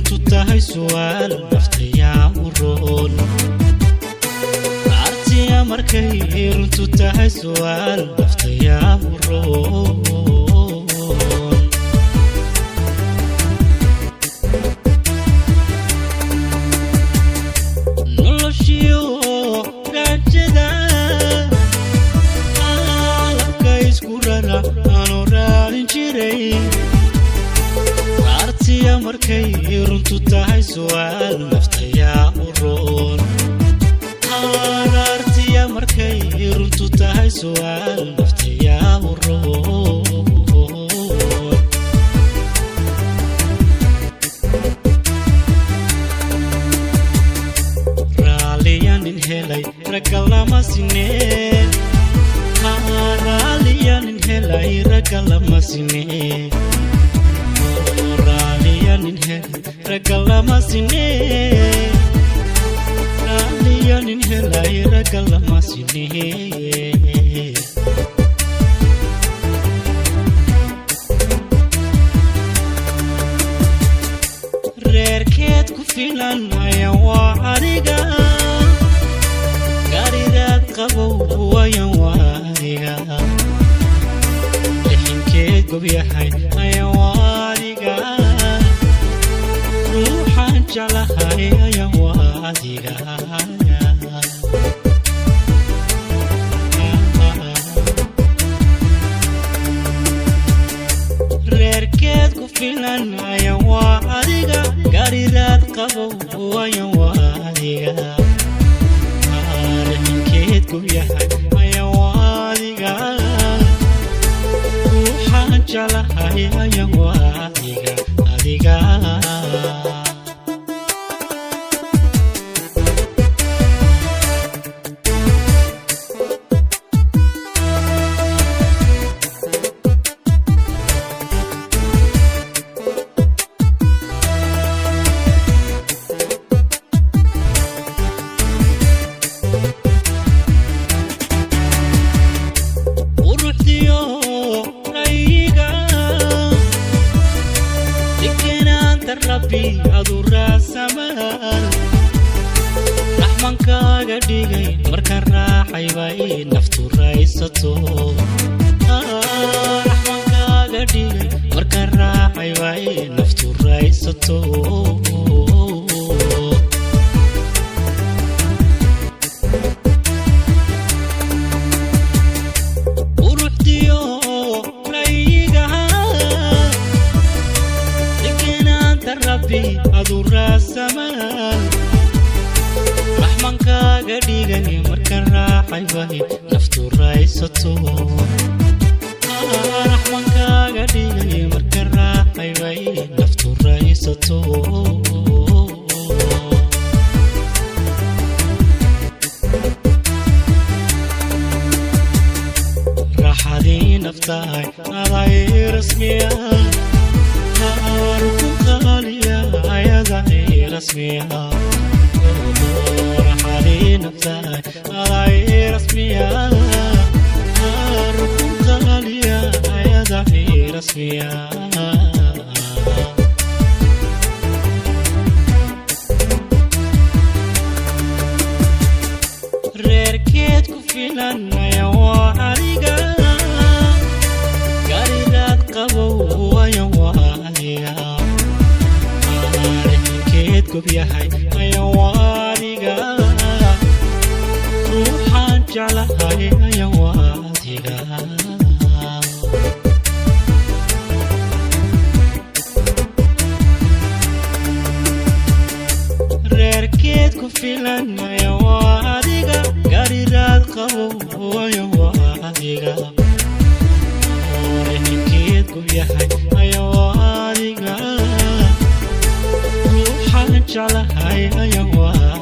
runtu tahay su'aal naftayaa u roon artiya markay runtu tahay su'aal naftayaa u roon noloshiyo rajada alabka isku rara aanu raadin jiray artiya markay runtu tahay su'aal naftayaa u roon artiya markay runtu tahay su'aal naftayaa u roon raaliyan helay ragalama sineen raaliyan helay ragalama sineen ragalama sineen raaliyan helay ragalama sineen reerkeed ku filan ayan waa adiga gaaridaad qabow ayan waa adiga lixinkeed gob yahay ayan waa adiga ruuxaan jeclahay ayan waa adiga reerkeed ku filan ayan waa adiga gaaridaad qabow ayan waa adiga lixinkeed gob yahay ayan waa adiga ruuxaan jeclahay ayan waa adiga adiga rabbi adu raasamaan raxmankaaga dhigay markaan raaxay bay naftu raysato raxmankaaga dhigay markaan raaxay bay naftu raysato rabbi adu raasamaan raxmankaaga dhigay markaan raaxay bay naftu raysato raxmankaaga dhigay markaan raaxay bay naftu raysato raaxadii naftahay aday rasmiya رسميها رحالي نفسي علي رسميها ركوب غالية يا ضعفي رسميها ريركيت كفيلان يا وعريقا قريرات قبو يا وعريقا gob yahay ayan waa adiga ruuxaan jeclahay ayan waa adiga reerkeed ku filan ayan waa adiga gaaridaad qabow ayan waa adiga reerkeed gob yahay ayan waa adiga jeclahay ayan waa